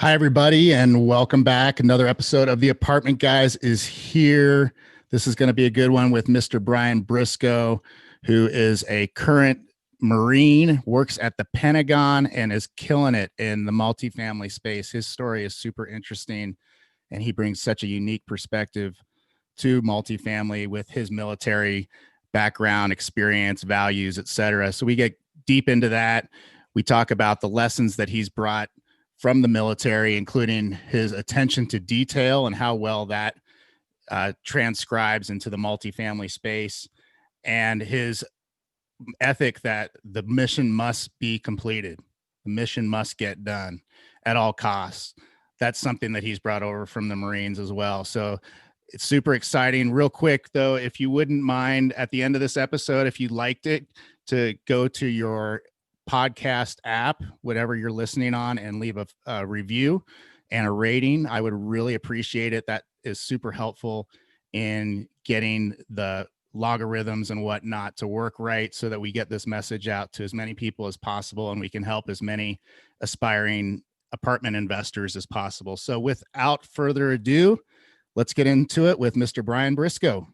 Hi, everybody, and welcome back. Another episode of The Apartment Guys is here. This is going to be a good one with Mr. Brian Briscoe, who is a current Marine, works at the Pentagon, and is killing it in the multifamily space. His story is super interesting, and he brings such a unique perspective to multifamily with his military background, experience, values, etc. So we get deep into that. We talk about the lessons that he's brought from the military, including his attention to detail and how well that transcribes into the multifamily space, and his ethic that the mission must be completed. The mission must get done at all costs. That's something that he's brought over from the Marines as well. So it's super exciting. Real quick, though, if you wouldn't mind at the end of this episode, if you liked it, to go to your podcast app, whatever you're listening on, and leave a review and a rating. I would really appreciate it. That is super helpful in getting the logarithms and whatnot to work right so that we get this message out to as many people as possible and we can help as many aspiring apartment investors as possible. So without further ado, let's get into it with Mr. Brian Briscoe.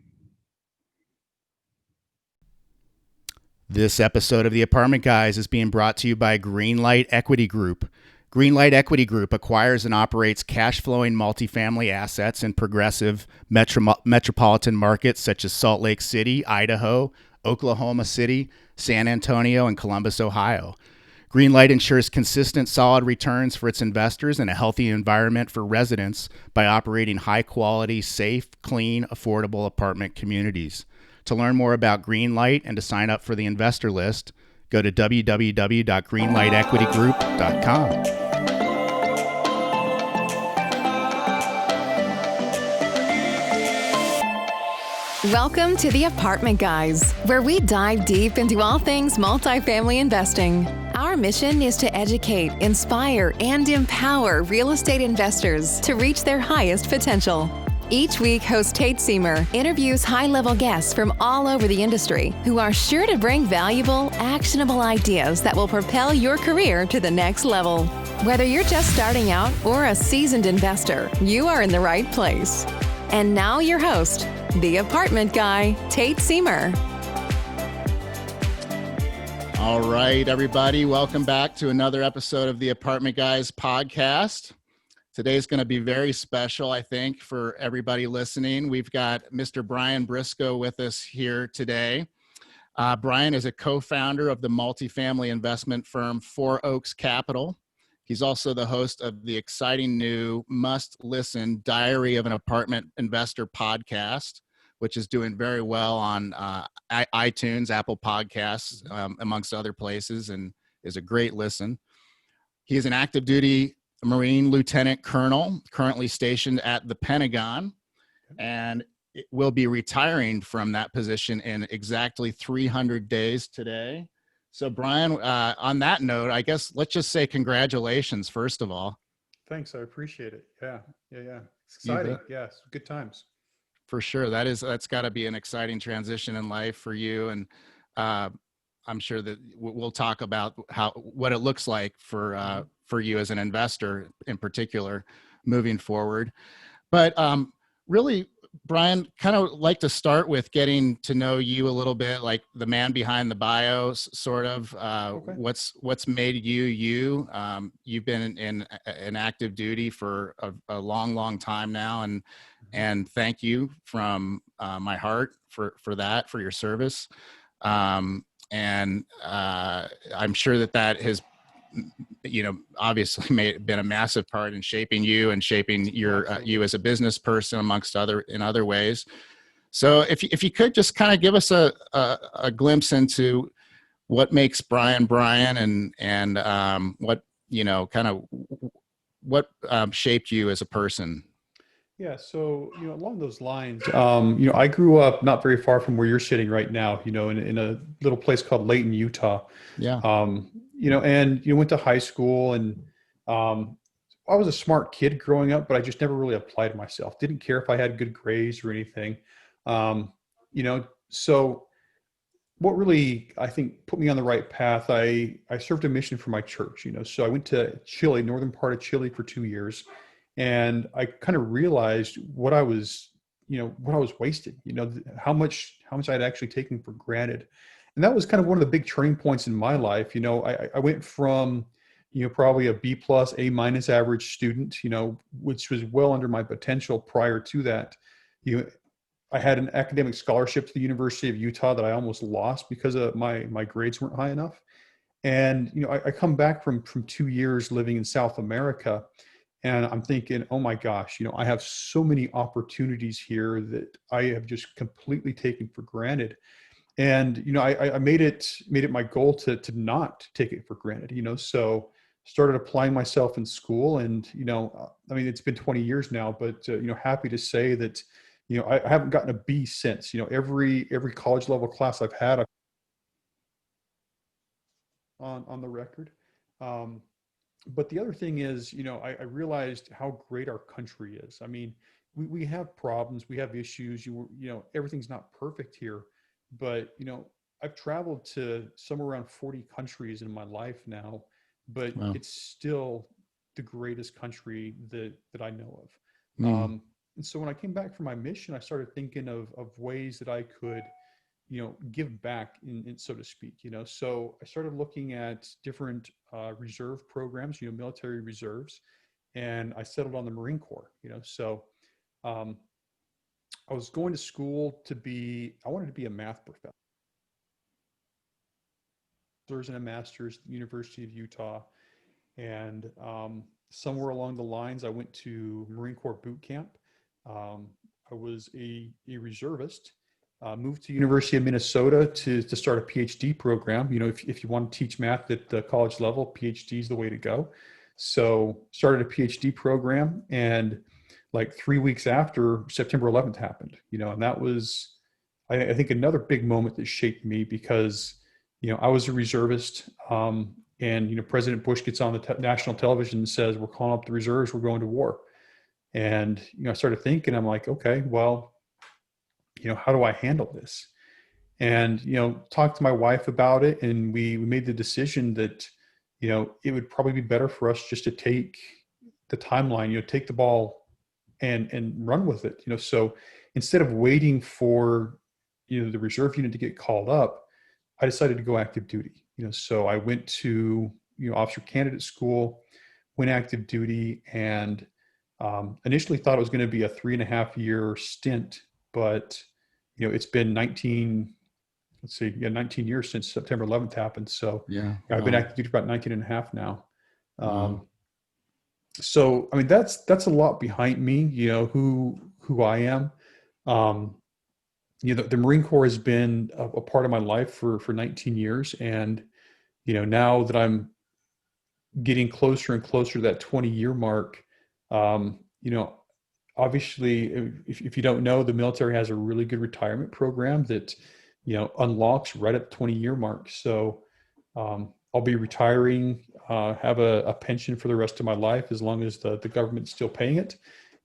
This episode of The Apartment Guys is being brought to you by Greenlight Equity Group. Greenlight Equity Group acquires and operates cash-flowing multifamily assets in progressive metropolitan markets such as Salt Lake City, Idaho, Oklahoma City, San Antonio, and Columbus, Ohio. Greenlight ensures consistent, solid returns for its investors and a healthy environment for residents by operating high-quality, safe, clean, affordable apartment communities. To learn more about Greenlight and to sign up for the investor list, go to www.greenlightequitygroup.com. Welcome to The Apartment Guys, where we dive deep into all things multifamily investing. Our mission is to educate, inspire, and empower real estate investors to reach their highest potential. Each week, host Tate Seamer interviews high-level guests from all over the industry who are sure to bring valuable, actionable ideas that will propel your career to the next level. Whether you're just starting out or a seasoned investor, you are in the right place. And now your host, the apartment guy, Tate Seamer. All right, everybody, welcome back to another episode of the Apartment Guys podcast. Today's going to be very special, I think, for everybody listening. We've got Mr. Brian Briscoe with us here today. Brian is a co-founder of the multifamily investment firm Four Oaks Capital. He's also the host of the exciting new must-listen Diary of an Apartment Investor podcast, which is doing very well on iTunes, Apple Podcasts, amongst other places, and is a great listen. He is an active duty Marine Lieutenant Colonel, currently stationed at the Pentagon, and will be retiring from that position in exactly 300 days today. So, Brian, on that note, I guess let's just say congratulations, first of all. Thanks. I appreciate it. Yeah. It's exciting. Yes. Good times. For sure. That's got to be an exciting transition in life for you. And I'm sure that we'll talk about what it looks like for you as an investor in particular moving forward. But really, Brian, kind of like to start with getting to know you a little bit, like the man behind the bio, sort of. Okay. What's made you you? You've been in active duty for a long time now, and thank you from my heart for that, for your service. And I'm sure that has, obviously been a massive part in shaping you and shaping your you as a business person amongst other ways. So if you could just kind of give us a glimpse into what makes Brian and what shaped you as a person. Yeah. So, along those lines, I grew up not very far from where you're sitting right now, in a little place called Layton, Utah. Yeah. And went to high school, and I was a smart kid growing up, but I just never really applied myself. Didn't care if I had good grades or anything. So what really, I think, put me on the right path, I served a mission for my church, so I went to Chile, northern part of Chile for 2 years. And I kind of realized what I was wasting, how much I'd actually taken for granted. And that was kind of one of the big turning points in my life. I went from, probably a B plus, A minus average student, which was well under my potential prior to that. I had an academic scholarship to the University of Utah that I almost lost because of my grades weren't high enough. And, I come back from 2 years living in South America, and I'm thinking, oh my gosh, I have so many opportunities here that I have just completely taken for granted. And, I made it my goal to not take it for granted, so started applying myself in school. And, I mean, it's been 20 years now, but, happy to say that, I haven't gotten a B since. Every college level class I've had on the record. But the other thing is, I realized how great our country is. I mean, we have problems, we have issues, everything's not perfect here, but, I've traveled to somewhere around 40 countries in my life now, but Wow. it's still the greatest country that I know of. Mm. And so when I came back from my mission, I started thinking of ways that I could, give back in so to speak, so I started looking at different reserve programs, military reserves, and I settled on the Marine Corps, so I was going to school I wanted to be a math professor and a master's at the University of Utah. And somewhere along the lines, I went to Marine Corps boot camp. I was a reservist. Moved to University of Minnesota to start a PhD program. If you want to teach math at the college level, PhD is the way to go. So started a PhD program, and like 3 weeks after, September 11th happened. And that was, I think, another big moment that shaped me because, I was a reservist, and President Bush gets on the national television and says, "We're calling up the reserves. We're going to war." And I started thinking, I'm like, okay, well, how do I handle this? And, talked to my wife about it, and we made the decision that, it would probably be better for us just to take the timeline, take the ball and run with it. So instead of waiting for, the reserve unit to get called up, I decided to go active duty. So I went to, officer candidate school, went active duty, and initially thought it was going to be a 3.5 year stint, but it's been 19 years since September 11th happened. So Yeah, I've been active duty for about 19 and a half now. So, I mean, that's a lot behind me, who I am. The Marine Corps has been a part of my life for 19 years. And, now that I'm getting closer and closer to that 20-year mark, obviously, if you don't know, the military has a really good retirement program that, unlocks right at the 20-year mark. So I'll be retiring, have a pension for the rest of my life as long as the government's still paying it,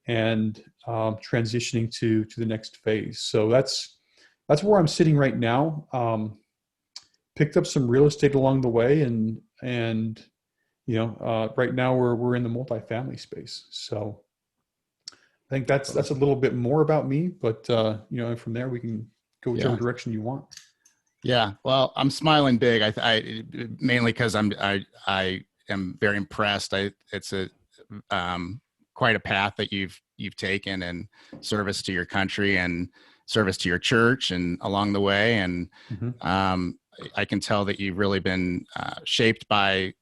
and transitioning to the next phase. So that's where I'm sitting right now. Picked up some real estate along the way, and right now we're in the multifamily space. So I think that's a little bit more about me, but from there we can go whichever direction you want. Yeah. Well, I'm smiling big. I mainly because I am very impressed. It's quite a path that you've taken, and service to your country and service to your church and along the way. And I can tell that you've really been shaped by.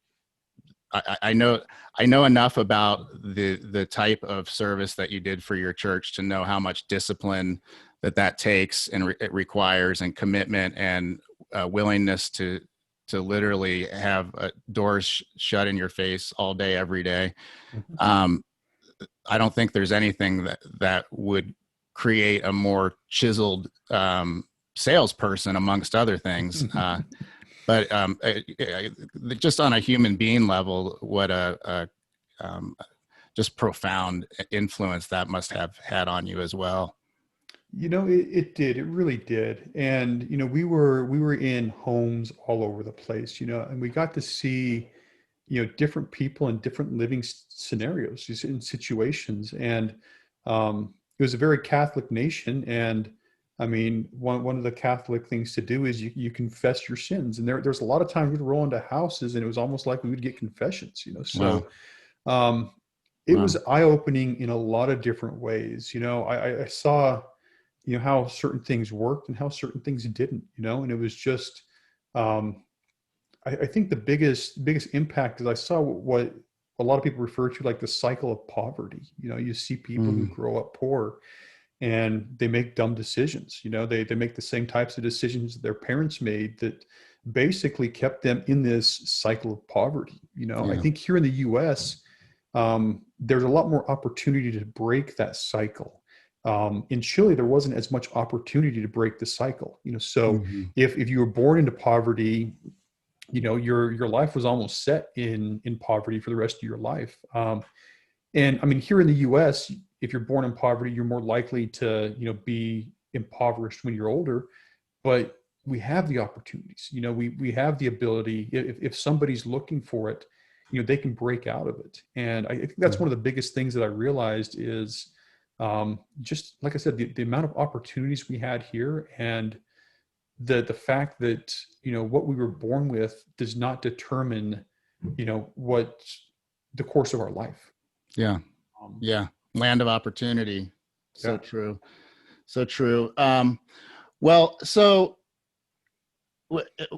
I know enough about the type of service that you did for your church to know how much discipline that takes and it requires, and commitment, and willingness to literally have doors shut in your face all day, every day. I don't think there's anything that would create a more chiseled salesperson, amongst other things. But just on a human being level, what a just profound influence that must have had on you as well. It did. It really did. And we were in homes all over the place. And we got to see different people in different living scenarios, just in situations. And it was a very Catholic nation. And I mean, one of the Catholic things to do is you confess your sins. And there's a lot of times we'd roll into houses and it was almost like we would get confessions. Wow. So um, it Wow. was eye-opening in a lot of different ways. I saw how certain things worked and how certain things didn't, and it was just, um, I think the biggest impact is I saw what a lot of people refer to like the cycle of poverty. You see people who Mm. grow up poor and they make dumb decisions. They make the same types of decisions that their parents made that basically kept them in this cycle of poverty. I Yeah. think here in the US, there's a lot more opportunity to break that cycle. In Chile, there wasn't as much opportunity to break the cycle. So Mhm. if you were born into poverty, your life was almost set in poverty for the rest of your life. And I mean, here in the U.S., if you're born in poverty, you're more likely to be impoverished when you're older. But we have the opportunities. We have the ability. If somebody's looking for it, they can break out of it. And I think that's Yeah. one of the biggest things that I realized is just like I said, the amount of opportunities we had here, and the fact that what we were born with does not determine what the course of our life. Yeah. Um, Yeah. Land of opportunity. So yeah. true. So true. Well, so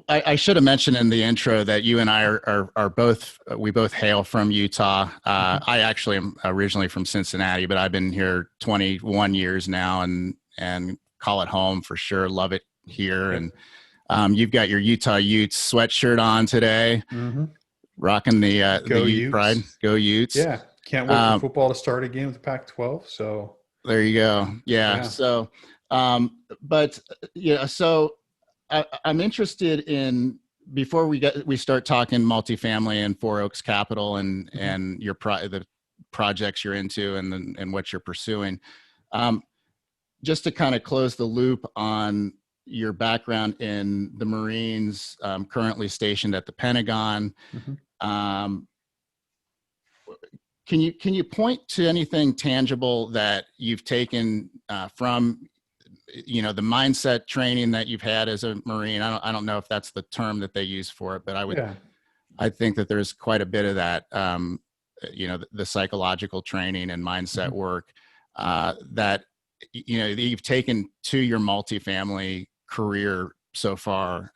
I should have mentioned in the intro that you and I are both, we both hail from Utah. Mhm. I actually am originally from Cincinnati, but I've been here 21 years now and call it home for sure. Love it here. Yeah. And you've got your Utah Utes sweatshirt on today, Hmm. rocking the Go Ute pride. Utes. Go Utes. Yeah. Can't wait for Um, football to start again with the Pac-12. So there you go. Yeah. yeah. So, but yeah, so I'm interested in, before we start talking multifamily and Four Oaks Capital Mhm. and the projects you're into and what you're pursuing. Um, just to kind of close the loop on your background in the Marines, currently stationed at the Pentagon. Mhm. Um, can you point to anything tangible that you've taken from the mindset training that you've had as a Marine? I don't know if that's the term that they use for it, but Yeah. I think that there's quite a bit of that. The psychological training and mindset Mhm. work that that you've taken to your multifamily career so far.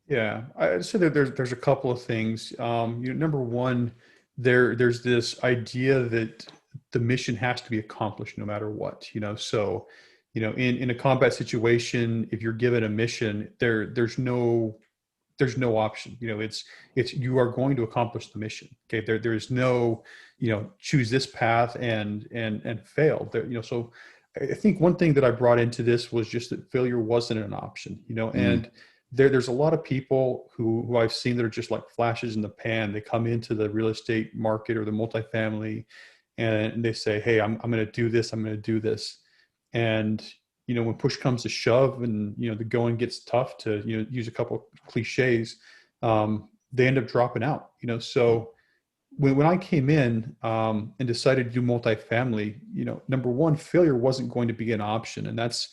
Yeah, I'd say that there's a couple of things. Number one, there's this idea that the mission has to be accomplished no matter what. So in a combat situation, if you're given a mission, there's no option. It's you are going to accomplish the mission. Okay, there's no choose this path and fail. So I think one thing that I brought into this was just that failure wasn't an option. Mm, And there's a lot of people who I've seen that are just like flashes in the pan. They come into the real estate market or the multifamily, and they say, "Hey, I'm going to do this. I'm going to do this," and when push comes to shove and the going gets tough, to use a couple of cliches, they end up dropping out. So when I came in and decided to do multifamily, number one, failure wasn't going to be an option, and that's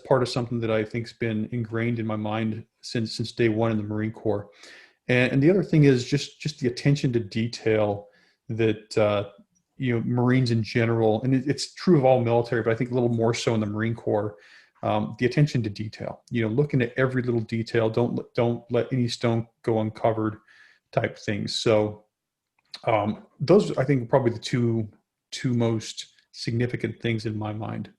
part of something that I think's been ingrained in my mind since day one in the Marine Corps. And the other thing is just the attention to detail that Marines in general, and it's true of all military, but I think a little more so in the Marine Corps. The attention to detail, looking at every little detail. Don't let any stone go uncovered, type things. So those, I think, are probably the two most significant things in my mind.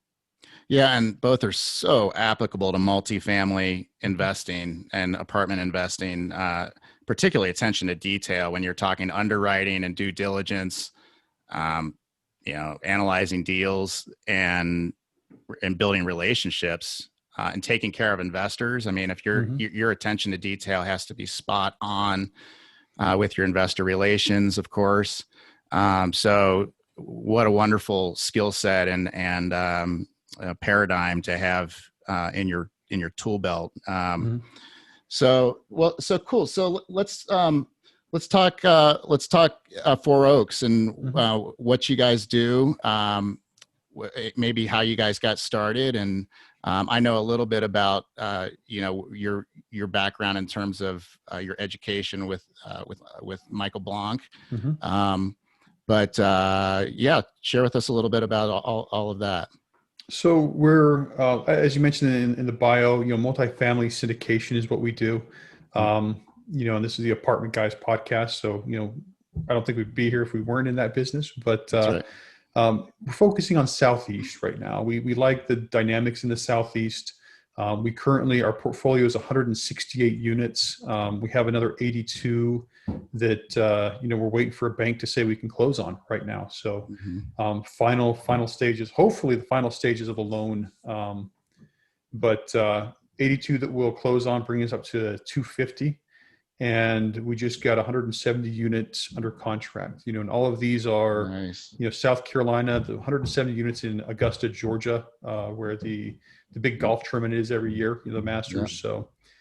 yeah, and both are so applicable to multifamily Mhm. investing and apartment investing, particularly attention to detail when you're talking underwriting and due diligence. Um, analyzing deals and building relationships and taking care of investors. I mean, if Mhm. your attention to detail has to be spot on with your investor relations, of course. So what a wonderful skill set and paradigm to have in your tool belt. Mhm. So cool. So let's talk 4 Oaks and Mhm. what you guys do. Maybe how you guys got started, and I know a little bit about your background in terms of your education with Michael Blanc. Mhm. But yeah, share with us a little bit about all of that. So we're, as you mentioned in the bio, multifamily syndication is what we do. Um, and this is the Apartment Guys podcast. So, I don't think we'd be here if we weren't in that business, but That's right. we're focusing on Southeast right now. We like the dynamics in the Southeast. We currently, our portfolio is 168 units. We have another 82 that, we're waiting for a bank to say we can close on right now. So final stages, hopefully the final stages of the loan. But 82 that we'll close on, bringing us up to 250. And we just got 170 units under contract, and all of these are, nice. South Carolina, the 170 units in Augusta, Georgia, where the big golf tournament is every year, the Masters.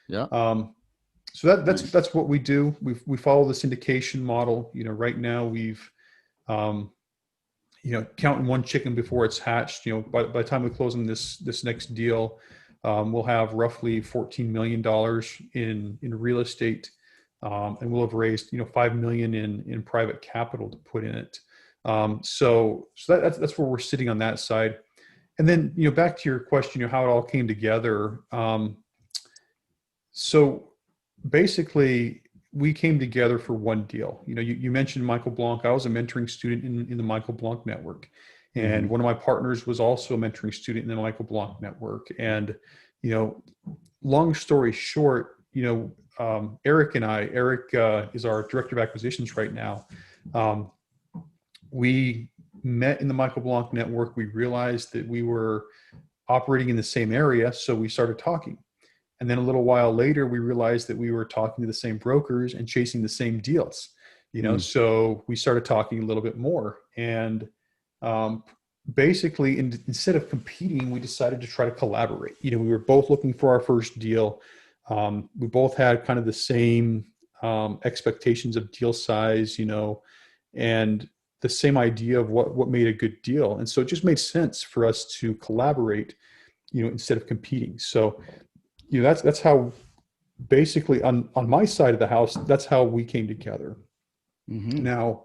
Yeah. So that's what we do. We follow the syndication model. Right now we've, counting one chicken before it's hatched. By the time we close on this next deal, we'll have roughly $14 million in real estate. And we'll have raised, $5 million in private capital to put in it. So that's where we're sitting on that side. And then, back to your question, how it all came together. So basically, we came together for one deal. You mentioned Michael Blanc. I was a mentoring student in the Michael Blanc network. And one of my partners was also a mentoring student in the Michael Blanc network. And, long story short, Eric and I, is our director of acquisitions right now. We met in the Michael Blanc network. We realized that we were operating in the same area. So we started talking. And then a little while later, we realized that we were talking to the same brokers and chasing the same deals, so we started talking a little bit more. And basically, instead of competing, we decided to try to collaborate. We were both looking for our first deal. We both had kind of the same expectations of deal size, and the same idea of what made a good deal. And so it just made sense for us to collaborate, instead of competing. So, that's how basically on my side of the house, that's how we came together. Now,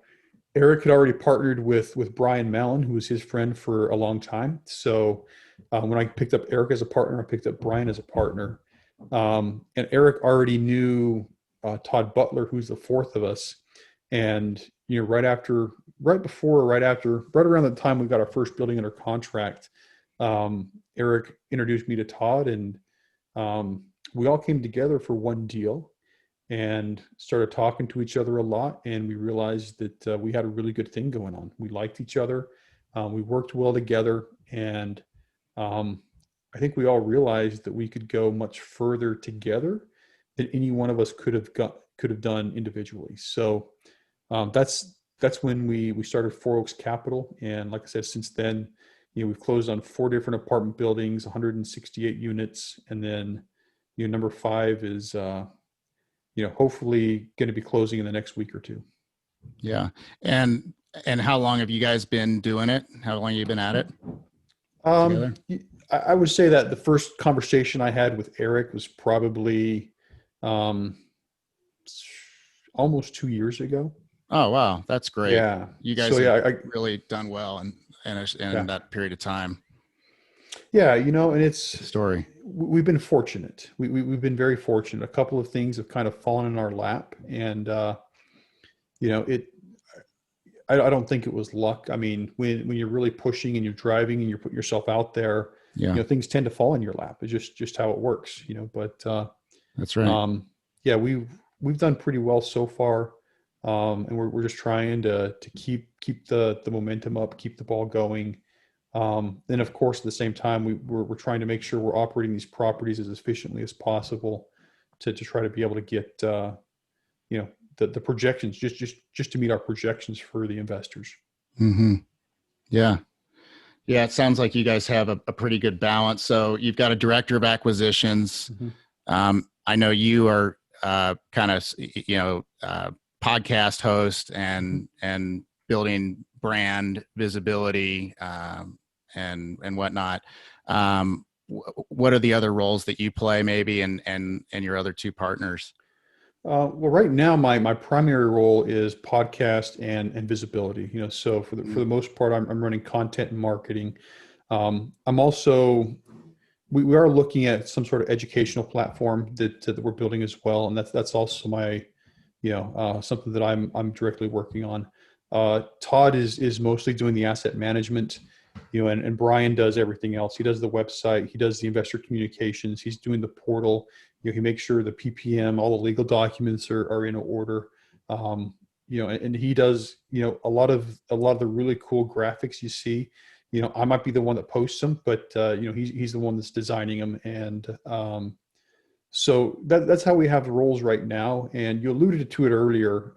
Eric had already partnered with Brian Mallon, who was his friend for a long time. So when I picked up Eric as a partner, I picked up Brian as a partner. And Eric already knew Todd Butler, who's the fourth of us. And, right around the time we got our first building under contract, Eric introduced me to Todd, and we all came together for one deal and started talking to each other a lot. And we realized that we had a really good thing going on. We liked each other. We worked well together. And I think we all realized that we could go much further together than any one of us could have done individually. So that's when we started 4 Oaks Capital. And like I said, since then, we've closed on 4 different apartment buildings, 168 units. And then, number 5 is, hopefully going to be closing in the next week or two. Yeah. And how long have you guys been doing it? How long have you been at it? I would say that the first conversation I had with Eric was probably almost 2 years ago. Oh, wow. That's great. Yeah. You guys have really done well in that period of time. Yeah. And it's story. We've been fortunate. We've been very fortunate. A couple of things have kind of fallen in our lap, and I don't think it was luck. I mean, when you're really pushing and you're driving and you're putting yourself out there, things tend to fall in your lap. It's just how it works, but that's right. Yeah, we've done pretty well so far. And we're just trying to keep the momentum up, keep the ball going. Then of course, at the same time, we're trying to make sure we're operating these properties as efficiently as possible to try to be able to get, the projections just to meet our projections for the investors. Mm-hmm. Yeah. Yeah, it sounds like you guys have a pretty good balance. So you've got a director of acquisitions. Mhm. I know you are kind of, podcast host Mhm. and building brand visibility and whatnot. What are the other roles that you play, maybe, and your other two partners? Well, right now, my primary role is podcast and visibility. So for the most part, I'm running content and marketing. I'm also we are looking at some sort of educational platform that we're building as well, and that's also my something that I'm directly working on. Todd is mostly doing the asset management, and Brian does everything else. He does the website, he does the investor communications, he's doing the portal. He makes sure the PPM, all the legal documents are in order. And he does a lot of the really cool graphics you see. I might be the one that posts them, but he's the one that's designing them, and so that's how we have the roles right now. And you alluded to it earlier.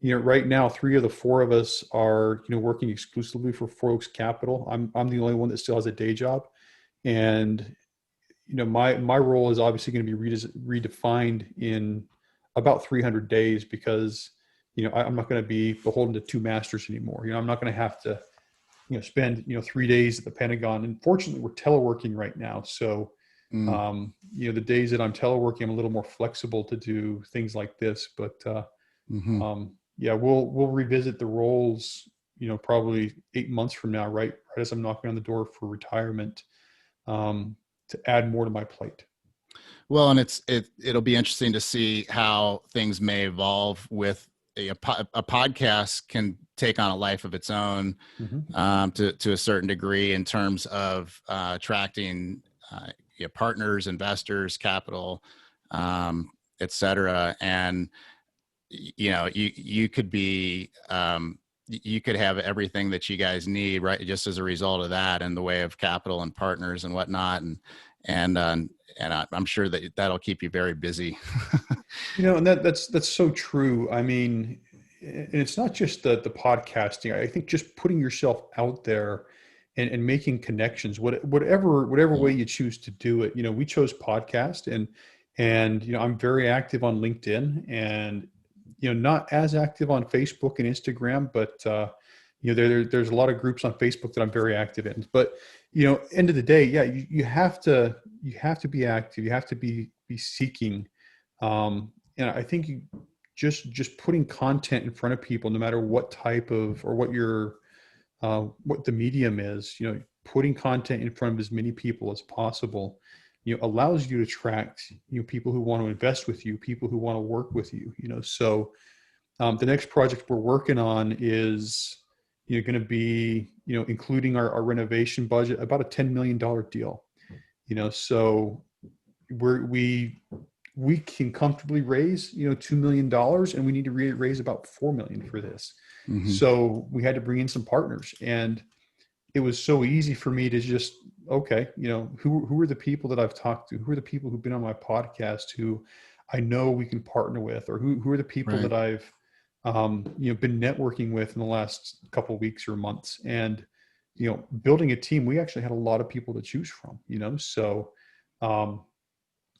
Right now, three of the four of us are working exclusively for Four Oaks Capital. I'm the only one that still has a day job, and my role is obviously going to be redefined in about 300 days, because I'm not going to be beholden to two masters anymore. I'm not going to have to spend 3 days at the Pentagon. And fortunately, we're teleworking right now, so Mm. the days that I'm teleworking, I'm a little more flexible to do things like this. But Mm-hmm. yeah, we'll revisit the roles, probably 8 months from now, right as I'm knocking on the door for retirement, to add more to my plate. Well, and it'll be interesting to see how things may evolve with a podcast can take on a life of its own, Mm-hmm. to a certain degree, in terms of attracting partners, investors, capital, et cetera. And you could be you could have everything that you guys need, right, just as a result of that, in the way of capital and partners and whatnot. And I'm sure that that'll keep you very busy. And that's so true. I mean, and it's not just the podcasting. I think just putting yourself out there and making connections, whatever way you choose to do it. We chose podcast, and I'm very active on LinkedIn, and not as active on Facebook and Instagram, but there's a lot of groups on Facebook that I'm very active in. But end of the day, yeah, you have to be active. You have to be seeking. And I think just putting content in front of people, no matter what type of, or what the medium is, putting content in front of as many people as possible, allows you to attract, people who want to invest with you, people who want to work with you, So the next project we're working on is, going to be, including our renovation budget, about a $10 million deal, so we can comfortably raise, $2 million, and we need to raise about 4 million for this. Mm-hmm. So we had to bring in some partners, and it was so easy for me to just, okay, who are the people that I've talked to? Who are the people who've been on my podcast who I know we can partner with? Or who are the people Right. that I've, been networking with in the last couple of weeks or months? And, building a team, we actually had a lot of people to choose from, so,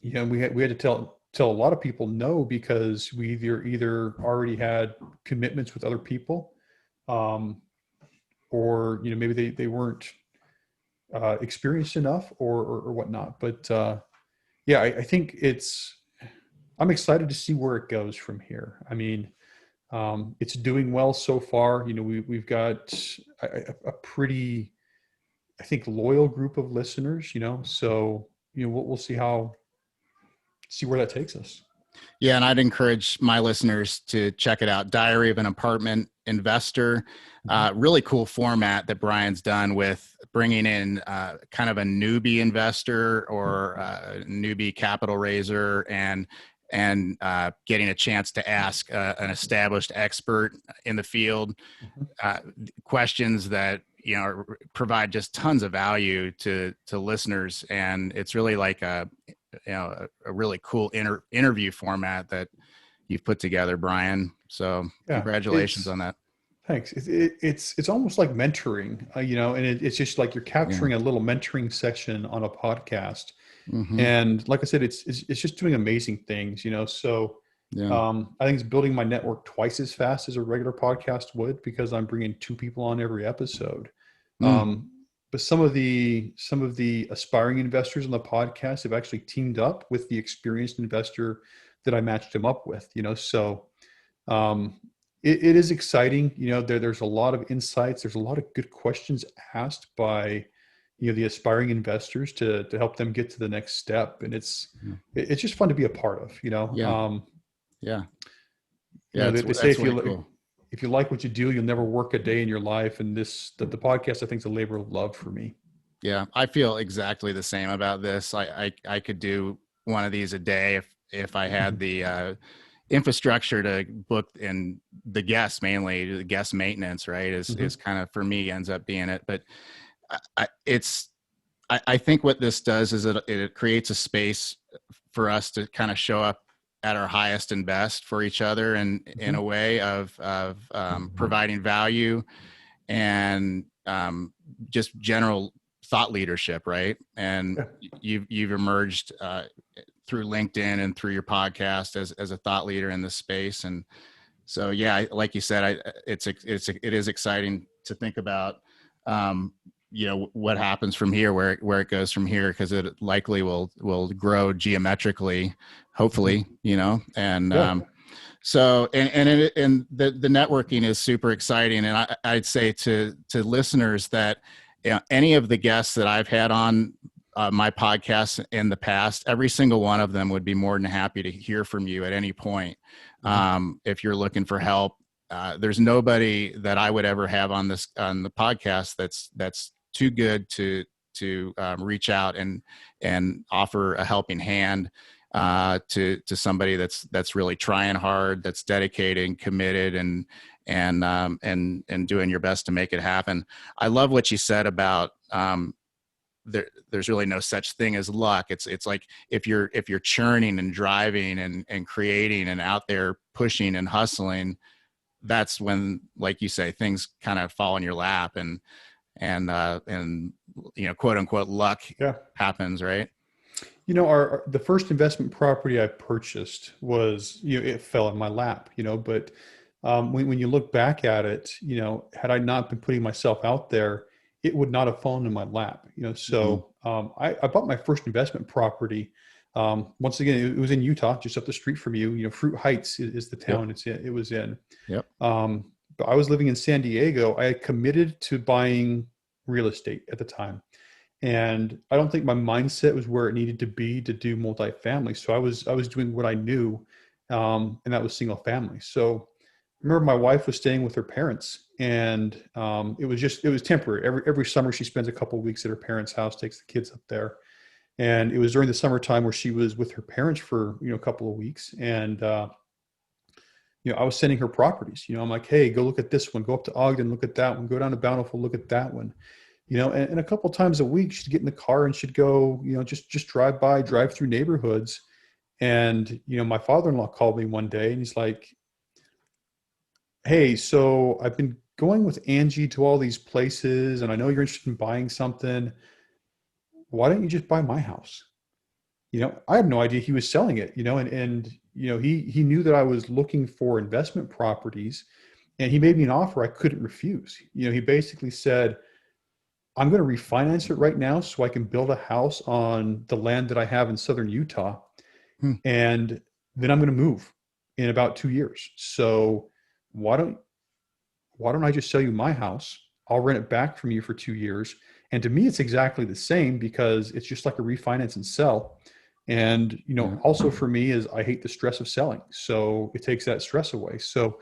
we had to tell a lot of people no, because we either already had commitments with other people, or maybe they weren't experienced enough, or whatnot. But yeah, I think I'm excited to see where it goes from here. I mean, it's doing well so far. We've got a pretty, I think, loyal group of listeners. So we'll see where that takes us. Yeah, and I'd encourage my listeners to check it out. Diary of an Apartment Investor. Really cool format that Brian's done, with bringing in kind of a newbie investor or a newbie capital raiser, and getting a chance to ask an established expert in the field questions that provide just tons of value to listeners. And it's really like a really cool interview format that you've put together, Brian. So Yeah, congratulations on that. Thanks. It's almost like mentoring, and it's just like you're Yeah. capturing a little mentoring session on a podcast. Hmm. And like I said, it's just doing amazing things. So Yeah. I think it's building my network twice as fast as a regular podcast would, because I'm bringing two people on every episode. Mm. But some of the aspiring investors on the podcast have actually teamed up with the experienced investor that I matched him up with. So um, it is exciting. There's a lot of insights. There's a lot of good questions asked by the aspiring investors to help them get to the next step, and it's just fun to be a part of. Yeah. Yeah. Yeah. They say That's really cool. if you like what you do, you'll never work a day in your life. And the podcast, I think, is a labor of love for me. Yeah. I feel exactly the same about this. I could do one of these a day if I had the infrastructure to book, and the guests, mainly the guest maintenance, right, is kind of, for me, ends up being it. But I think what this does is it creates a space for us to kind of show up at our highest and best for each other, and in a way of providing value and just general thought leadership, right? And you've emerged through LinkedIn and through your podcast as a thought leader in this space. And so, yeah, like you said, it is exciting to think about, what happens from here, where it goes from here, because it likely will grow geometrically, hopefully, and so and the networking is super exciting. And I'd say to listeners that any of the guests that I've had on my podcast in the past, every single one of them would be more than happy to hear from you at any point. If you're looking for help, there's nobody that I would ever have on the podcast that's too good to reach out and offer a helping hand to somebody that's really trying hard, that's dedicated, committed, and doing your best to make it happen. I love what you said about there's really no such thing as luck. It's like if you're churning and driving and creating and out there pushing and hustling, that's when, like you say, things kind of fall in your lap and quote unquote luck happens, right? The first investment property I purchased was, it fell in my lap, but when you look back at it, had I not been putting myself out there, it would not have fallen in my lap, So I bought my first investment property. Once again, it was in Utah, just up the street from you. Fruit Heights is the town it was in. Yep. But I was living in San Diego. I had committed to buying real estate at the time. And I don't think my mindset was where it needed to be to do multifamily. So I was doing what I knew, and that was single family. So I remember my wife was staying with her parents, and it was temporary. Every summer she spends a couple of weeks at her parents' house, takes the kids up there. And it was during the summertime where she was with her parents for, a couple of weeks. And, I was sending her properties, I'm like, hey, go look at this one, go up to Ogden, look at that one, go down to Bountiful, look at that one, and a couple of times a week she'd get in the car and she'd go, just drive through neighborhoods. And, my father-in-law called me one day and he's like, hey, so I've been going with Angie to all these places and I know you're interested in buying something. Why don't you just buy my house? I had no idea he was selling it, and he knew that I was looking for investment properties, and he made me an offer I couldn't refuse. He basically said, I'm going to refinance it right now so I can build a house on the land that I have in southern Utah. And then I'm going to move in about 2 years. So why don't I just sell you my house? I'll rent it back from you for 2 years. And to me, it's exactly the same because it's just like a refinance and sell. And, also for me is I hate the stress of selling. So it takes that stress away. So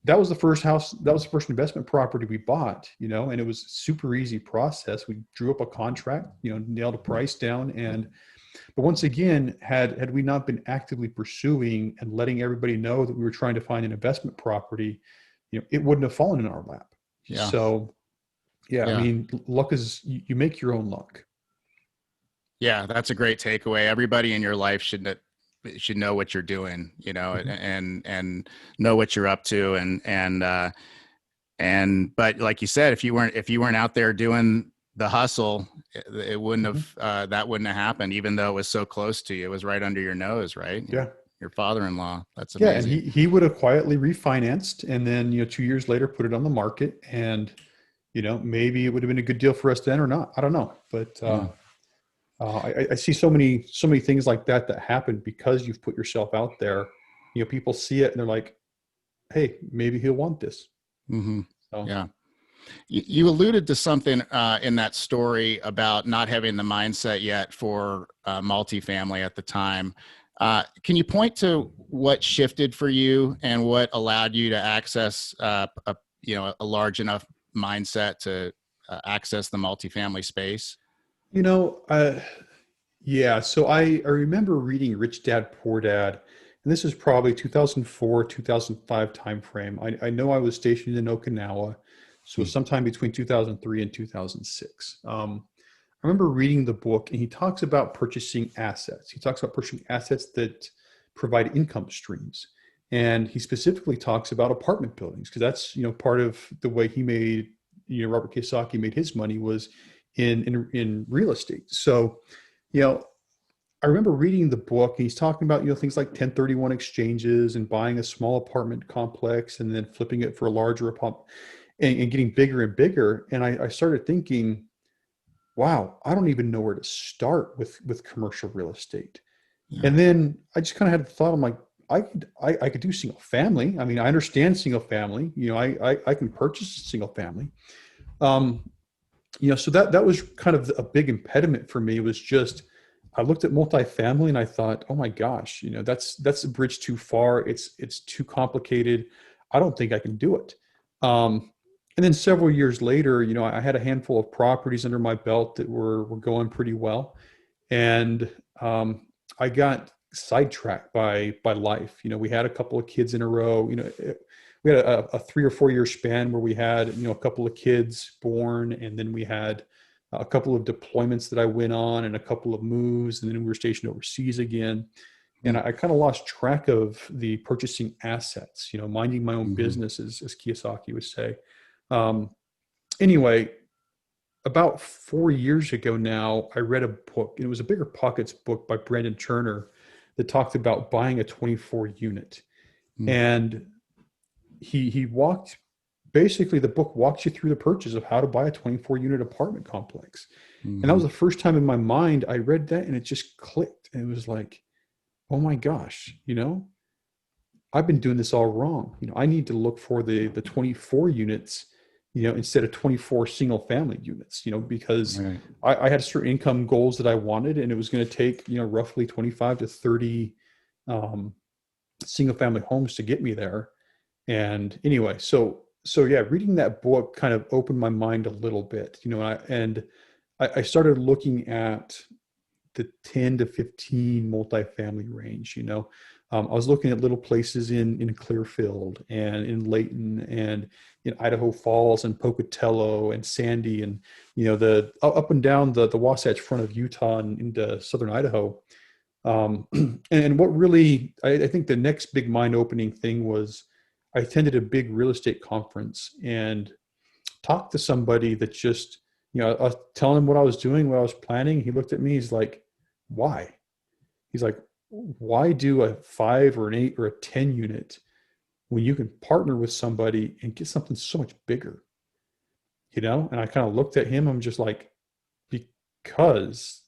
that was the first house. That was the first investment property we bought, and it was a super easy process. We drew up a contract, nailed a price down. But once again, had we not been actively pursuing and letting everybody know that we were trying to find an investment property, it wouldn't have fallen in our lap. Yeah. So I mean, luck is, you make your own luck. Yeah, that's a great takeaway. Everybody in your life should know what you're doing, and know what you're up to. And But like you said, if you weren't out there doing the hustle, it wouldn't have, that wouldn't have happened, even though it was so close to you. It was right under your nose, right? Yeah. Your father-in-law. That's Yeah. And amazing. he would have quietly refinanced and then, 2 years later, put it on the market, and, maybe it would have been a good deal for us then or not. I don't know. But, Yeah. I see so many things like that happen because you've put yourself out there. People see it and they're like, hey, maybe he'll want this. Mm-hmm. So. Yeah. You alluded to something in that story about not having the mindset yet for multifamily at the time. Can you point to what shifted for you and what allowed you to access a large enough mindset to access the multifamily space? Yeah. So I remember reading Rich Dad, Poor Dad, and this is probably 2004, 2005 timeframe. I know I was stationed in Okinawa, so sometime between 2003 and 2006. I remember reading the book, and he talks about purchasing assets. He talks about purchasing assets that provide income streams. And he specifically talks about apartment buildings, because that's, part of the way he made, Robert Kiyosaki made his money was in real estate. So, I remember reading the book, and he's talking about, things like 1031 exchanges and buying a small apartment complex and then flipping it for a larger apartment and getting bigger and bigger. And I started thinking, wow, I don't even know where to start with commercial real estate. Yeah. And then I just kind of had the thought, I'm like, I could do single family. I mean, I understand single family, I can purchase a single family. So that was kind of a big impediment for me. It was just, I looked at multifamily and I thought, oh my gosh, that's a bridge too far. It's too complicated. I don't think I can do it. And then several years later, I had a handful of properties under my belt that were going pretty well. And I got sidetracked by life. We had a couple of kids in a row. We had a 3 or 4 year span where we had, a couple of kids born, and then we had a couple of deployments that I went on and a couple of moves, and then we were stationed overseas again. And I kind of lost track of the purchasing assets, minding my own business, as Kiyosaki would say. Anyway, about 4 years ago now, I read a book, and it was a Bigger Pockets book by Brandon Turner that talked about buying a 24 unit. And he walked, basically the book walks you through the purchase of how to buy a 24 unit apartment complex. And that was the first time in my mind I read that, and it just clicked. And it was like, oh my gosh, I've been doing this all wrong. I need to look for the 24 units, instead of 24 single family units, because right. I had certain income goals that I wanted, and it was going to take, roughly 25 to 30 single family homes to get me there. And anyway, so yeah, reading that book kind of opened my mind a little bit, and I started looking at the 10 to 15 multifamily range. I was looking at little places in Clearfield and in Layton and in Idaho Falls and Pocatello and Sandy and, the up and down the Wasatch Front of Utah and into southern Idaho. And what really, I think the next big mind-opening thing was I attended a big real estate conference and talked to somebody that just, I was telling him what I was doing, what I was planning. He looked at me, he's like, why? He's like, why do a 5 or an 8 or a 10 unit when you can partner with somebody and get something so much bigger? And I kind of looked at him. I'm just like, because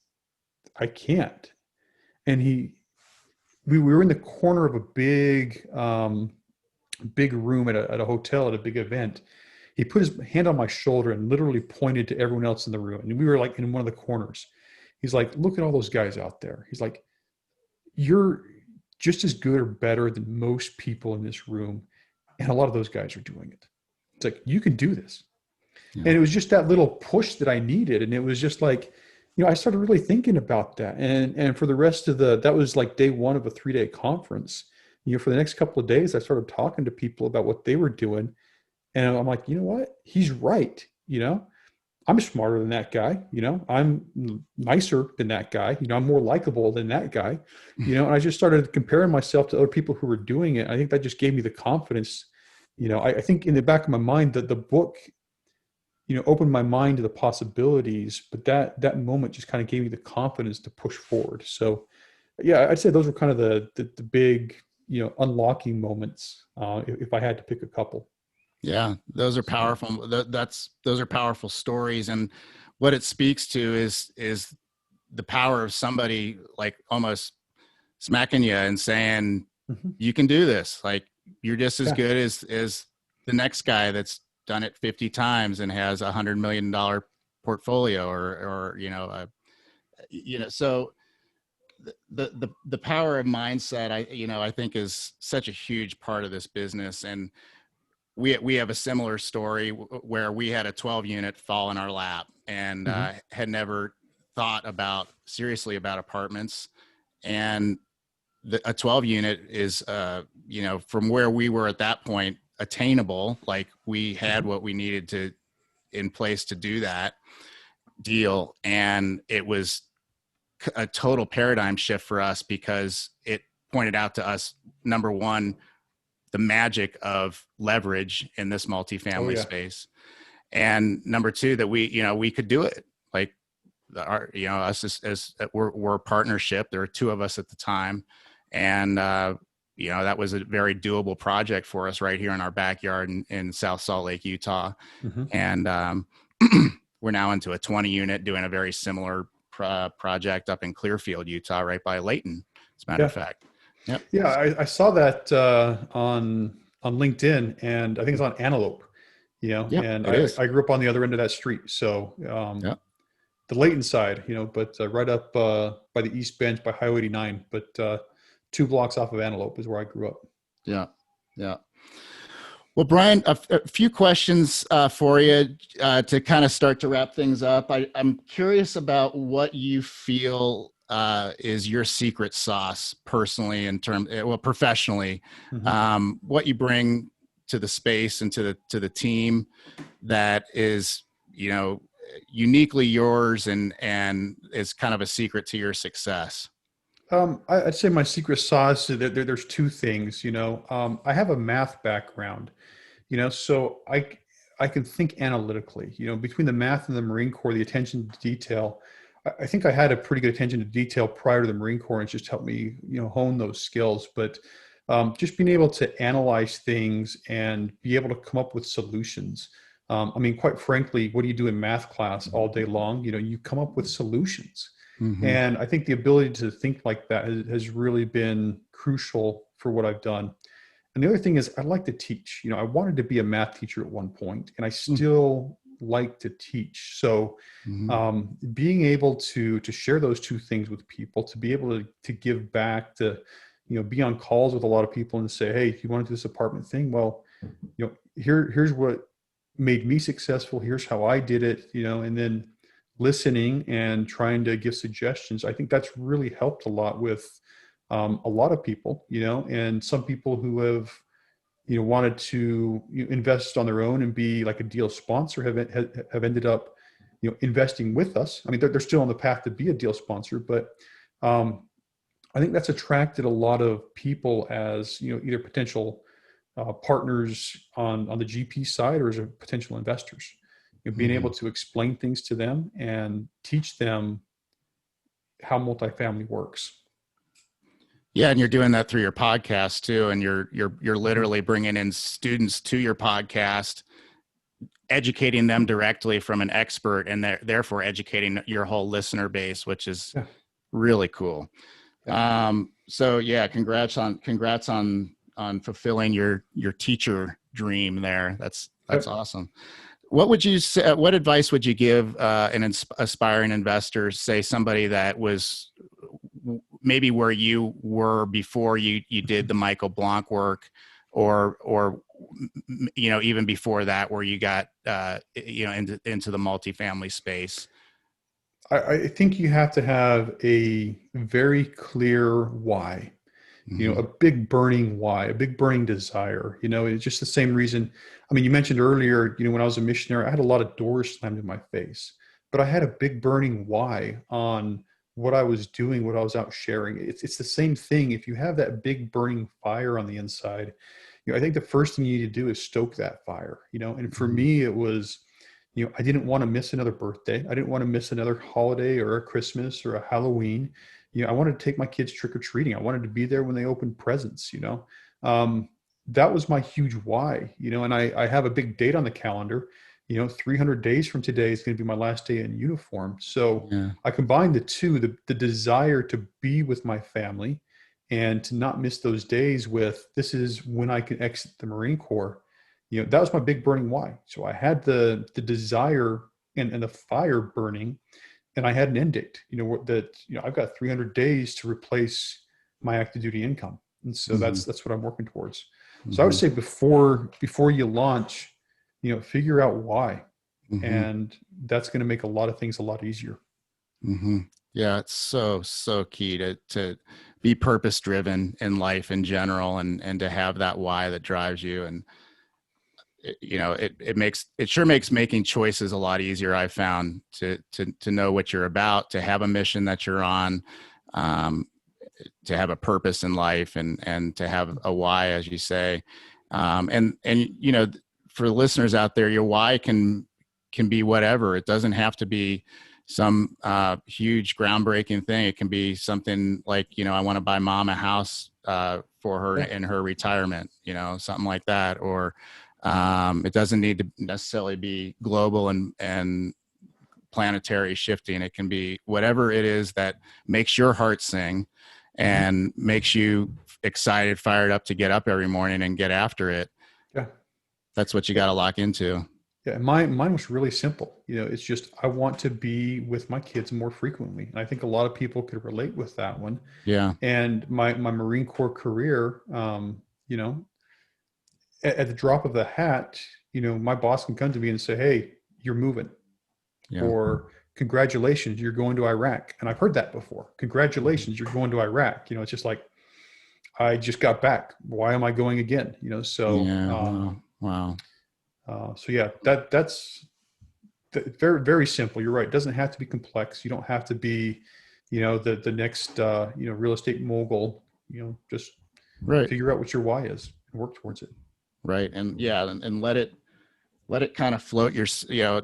I can't. And we were in the corner of a big room at a hotel at a big event. He put his hand on my shoulder and literally pointed to everyone else in the room. And we were like in one of the corners. He's like, look at all those guys out there. He's like, you're just as good or better than most people in this room. And a lot of those guys are doing it. It's like, you can do this. Yeah. And it was just that little push that I needed. And it was just like, I started really thinking about that. And for the rest of that was like day one of a 3-day conference. For the next couple of days, I started talking to people about what they were doing. And I'm like, you know what? He's right. I'm smarter than that guy. I'm nicer than that guy. I'm more likable than that guy. And I just started comparing myself to other people who were doing it. I think that just gave me the confidence I think in the back of my mind that the book, opened my mind to the possibilities, but that moment just kind of gave me the confidence to push forward. So yeah, I'd say those were kind of the big, unlocking moments, if I had to pick a couple. Yeah, those are powerful. Those are powerful stories, and what it speaks to is the power of somebody like almost smacking you and saying, Hmm. you can do this. Like, you're just as Yeah. good as the next guy that's done it 50 times and has $100 million portfolio, or so the power of mindset, I think, is such a huge part of this business. And we have a similar story where we had a 12 unit fall in our lap, and Hmm. had never thought seriously about apartments. And a 12 unit is, from where we were at that point, attainable. Like, we had Hmm. what we needed to in place to do that deal. And it was a total paradigm shift for us, because it pointed out to us, number one, the magic of leverage in this Oh multifamily yeah. space. And number two, that we could do it. Like, us as we're a partnership. There were two of us at the time. And, that was a very doable project for us right here in our backyard in South Salt Lake, Utah. Hmm. And, we're now into a 20 unit doing a very similar project up in Clearfield, Utah, right by Layton, as a matter of Yeah. fact. Yep. Yeah. I saw that, on LinkedIn, and I think it's on Antelope, Yep, and it is. I grew up on the other end of that street. So, Yep. the Layton side, but right up by the East Bench by Highway 89, but 2 blocks off of Antelope is where I grew up. Yeah. Yeah. Well, Brian, a few questions for you to kind of start to wrap things up. I'm curious about what you feel is your secret sauce personally, professionally, Hmm. what you bring to the space and to the team that is, uniquely yours, and is kind of a secret to your success. I'd say my secret sauce is that there's two things. I have a math background, so I can think analytically. Between the math and the Marine Corps, the attention to detail. I think I had a pretty good attention to detail prior to the Marine Corps, and it's just helped me, hone those skills. But just being able to analyze things and be able to come up with solutions. I mean, quite frankly, what do you do in math class all day long? You come up with solutions. Mm-hmm. And I think the ability to think like that has really been crucial for what I've done. And the other thing is, I like to teach. I wanted to be a math teacher at one point, and I still like to teach. So, Mm-hmm. being able to share those two things with people, to be able to give back, to be on calls with a lot of people and say, hey, if you want to do this apartment thing, well, here's what made me successful. Here's how I did it. And then listening and trying to give suggestions. I think that's really helped a lot with a lot of people, and some people who have, wanted to invest on their own and be like a deal sponsor have ended up, investing with us. I mean, they're still on the path to be a deal sponsor, but I think that's attracted a lot of people as, either potential partners on the GP side, or as a potential investors. Being Mm-hmm. able to explain things to them and teach them how multifamily works. Yeah, and you're doing that through your podcast too, and you're Mhm. literally bringing in students to your podcast, educating them directly from an expert, and therefore educating your whole listener base, which is Yeah. really cool. Yeah. So yeah, congrats on fulfilling your teacher dream there. That's Yep. awesome. What would you say? What advice would you give an aspiring investor? Say somebody that was maybe where you were before you did the Michael Blanc work, or even before that, where you got into the multifamily space. I think you have to have a very clear why, Mm-hmm. a big burning why, a big burning desire. It's just the same reason. I mean, you mentioned earlier, when I was a missionary, I had a lot of doors slammed in my face, but I had a big burning why on what I was doing, what I was out sharing. It's the same thing. If you have that big burning fire on the inside, I think the first thing you need to do is stoke that fire, and for me, it was, I didn't want to miss another birthday. I didn't want to miss another holiday or a Christmas or a Halloween. I wanted to take my kids trick-or-treating. I wanted to be there when they opened presents, that was my huge why, and I have a big date on the calendar, 300 days from today is going to be my last day in uniform. So I combined the two, the desire to be with my family and to not miss those days with, this is when I can exit the Marine Corps. That was my big burning why. So I had the desire and the fire burning, and I had an end date, I've got 300 days to replace my active duty income. And so that's what I'm working towards. So I would say before you launch, figure out why, and that's going to make a lot of things a lot easier. Yeah, it's so key to be purpose driven in life in general, and to have that why that drives you. And it sure makes making choices a lot easier. I found to know what you're about, to have a mission that you're on, to have a purpose in life, and to have a why, as you say. And for listeners out there, your why can be whatever. It doesn't have to be some huge groundbreaking thing. It can be something like, I want to buy mom a house for her in her retirement, something like that. Or it doesn't need to necessarily be global and planetary shifting. It can be whatever it is that makes your heart sing and makes you excited, fired up to get up every morning and get after it. Yeah. That's what you got to lock into. Yeah. Mine was really simple. It's just, I want to be with my kids more frequently. And I think a lot of people could relate with that one. Yeah. And my Marine Corps career, at the drop of the hat, my boss can come to me and say, hey, you're moving. Yeah. Or congratulations, you're going to Iraq. And I've heard that before. Congratulations, you're going to Iraq. It's just like, I just got back. Why am I going again? Wow. So yeah, that's very, very simple. You're right. It doesn't have to be complex. You don't have to be, the next, real estate mogul, just figure out what your why is and work towards it. Right. And and let it kind of float your,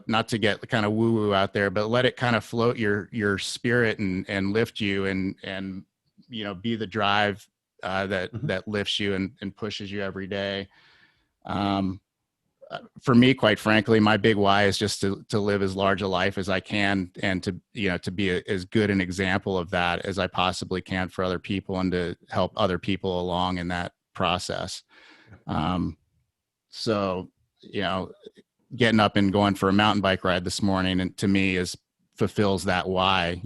not to get kind of woo woo out there, but let it kind of float your spirit and lift you and, be the drive that lifts you and pushes you every day. For me, quite frankly, my big why is just to live as large a life as I can, and to be as good an example of that as I possibly can for other people, and to help other people along in that process. So, getting up and going for a mountain bike ride this morning, and to me fulfills that why.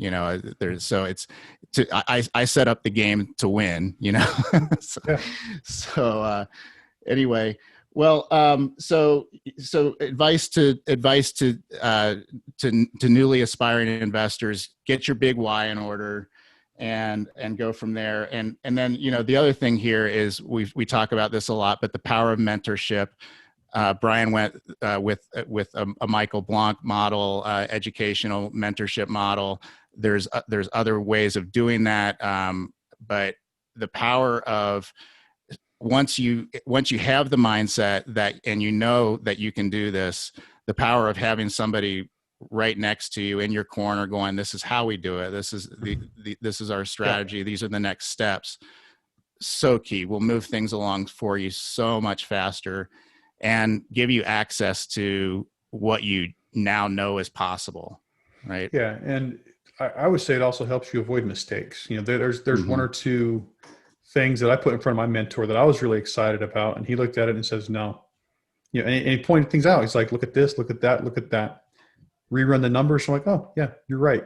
I set up the game to win, Anyway, well, so advice to newly aspiring investors: get your big why in order, and go from there. And then, the other thing here is we talk about this a lot, but the power of mentorship. Brian went with a Michael Blanc model, educational mentorship model. There's other ways of doing that, but the power of once you have the mindset that, and that you can do this, the power of having somebody right next to you in your corner going, this is how we do it. This is this is our strategy. These are the next steps. So key. We'll move things along for you so much faster and give you access to what you now know is possible. Right. Yeah. And I would say it also helps you avoid mistakes. There's one or two things that I put in front of my mentor that I was really excited about. And he looked at it and says, no, and he pointed things out. He's like, look at this, look at that, look at that. Rerun the numbers. So I'm like, oh yeah, you're right.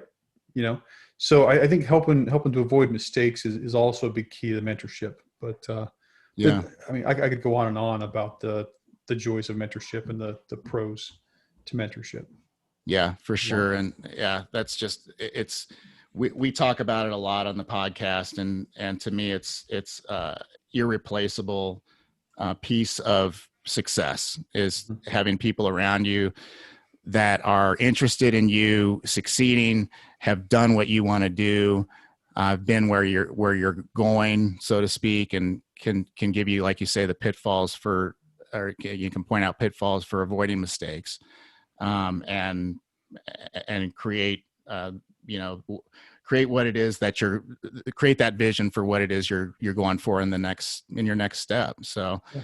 So I think helping to avoid mistakes is also a big key to mentorship. But I could go on and on about the joys of mentorship and the pros to mentorship. Yeah, for sure. And that's just, we talk about it a lot on the podcast, and to me, it's irreplaceable piece of success is having people around you that are interested in you succeeding, have done what you want to do, been where you're going, so to speak, and can give you, like you say, the pitfalls or you can point out pitfalls for avoiding mistakes, and create, create what it is that create that vision for what it is you're going for in your next step. So. Yeah.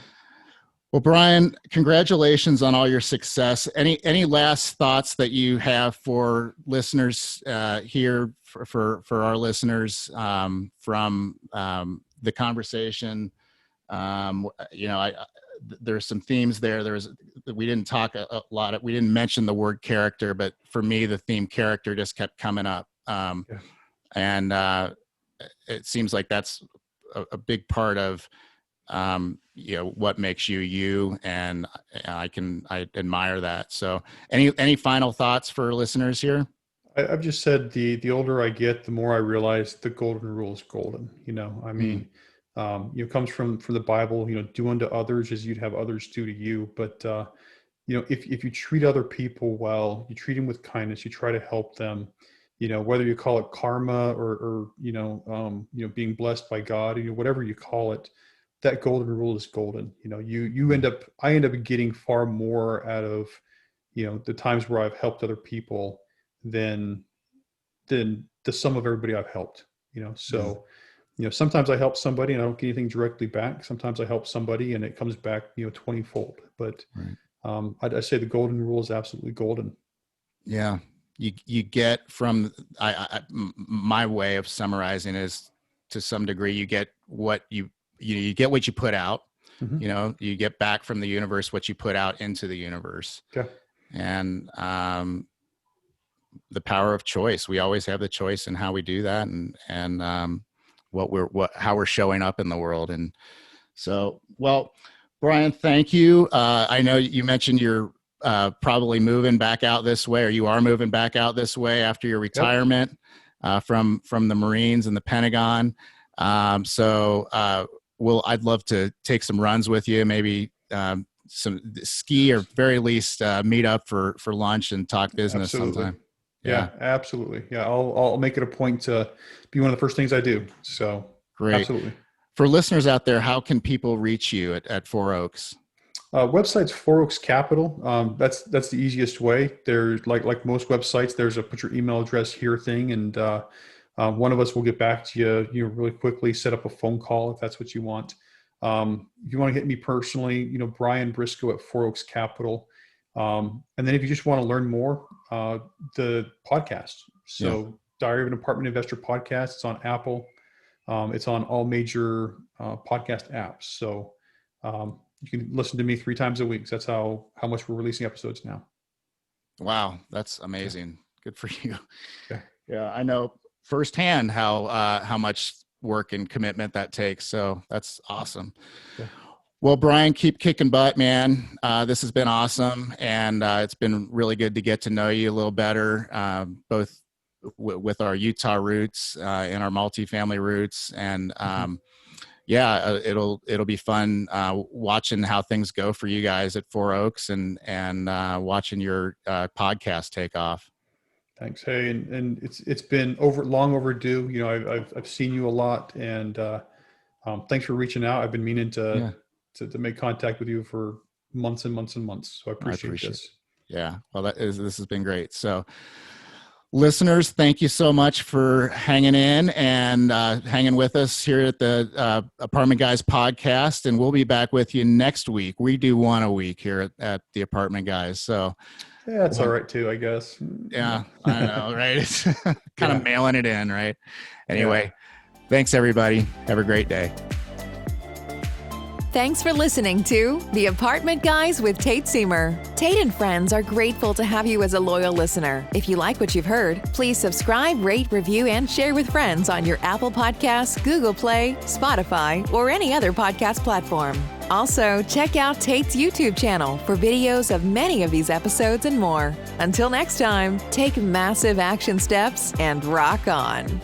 Well, Brian, congratulations on all your success. Any last thoughts that you have for listeners here, for our listeners from the conversation? There's some themes there. We didn't talk a lot. We didn't mention the word character, but for me, the theme character just kept coming up. And it seems like that's a big part of what makes you, and I admire that. So any final thoughts for listeners here? I've just said the older I get, the more I realize the golden rule is golden. It comes from the Bible, do unto others as you'd have others do to you. But, if you treat other people well, you treat them with kindness, you try to help them, whether you call it karma or being blessed by God, whatever you call it, that golden rule is golden. I end up getting far more out of, the times where I've helped other people than the sum of everybody I've helped, so, sometimes I help somebody and I don't get anything directly back. Sometimes I help somebody and it comes back, 20-fold, but, I say the golden rule is absolutely golden. Yeah. You get from, my way of summarizing is, to some degree, you get what you get what you put out. Mm-hmm. You get back from the universe what you put out into the universe. Okay. And the power of choice. We always have the choice in how we do that, and how we're showing up in the world. And so, well, Brian, thank you. I know you mentioned you're probably moving back out this way, or you are moving back out this way after your retirement. Yep. From the Marines and the Pentagon. I'd love to take some runs with you, maybe some ski, or very least meet up for lunch and talk business sometime. Yeah, absolutely. Yeah, I'll make it a point to be one of the first things I do. So great. Absolutely. For listeners out there, how can people reach you at Four Oaks? Website's Four Oaks Capital. That's the easiest way. There's like most websites, there's a put your email address here thing, and one of us will get back to you, really quickly, set up a phone call if that's what you want. If you want to hit me personally, Brian Briscoe at Four Oaks Capital. And then if you just want to learn more, the podcast. So Diary of an Apartment Investor podcast. It's on Apple. It's on all major podcast apps. So you can listen to me 3 times a week. So that's how much we're releasing episodes now. Wow, that's amazing. Good for you. Yeah, I know firsthand how much work and commitment that takes. So that's awesome. Yeah. Well, Brian, keep kicking butt, man. This has been awesome. And it's been really good to get to know you a little better, both with our Utah roots and our multifamily roots. And it'll be fun watching how things go for you guys at Four Oaks, and watching your podcast take off. Thanks. Hey, and it's been long overdue. I've seen you a lot, and thanks for reaching out. I've been meaning to make contact with you for months and months and months. So I appreciate this. Yeah. Well, this has been great. So listeners, thank you so much for hanging in and hanging with us here at the Apartment Guys podcast. And we'll be back with you next week. We do one a week here at the Apartment Guys. So yeah, that's all right too, I guess. Yeah, I know, right? It's kind of mailing it in, right? Anyway, thanks everybody. Have a great day. Thanks for listening to The Apartment Guys with Tate Seamer. Tate and friends are grateful to have you as a loyal listener. If you like what you've heard, please subscribe, rate, review, and share with friends on your Apple Podcasts, Google Play, Spotify, or any other podcast platform. Also, check out Tate's YouTube channel for videos of many of these episodes and more. Until next time, take massive action steps and rock on.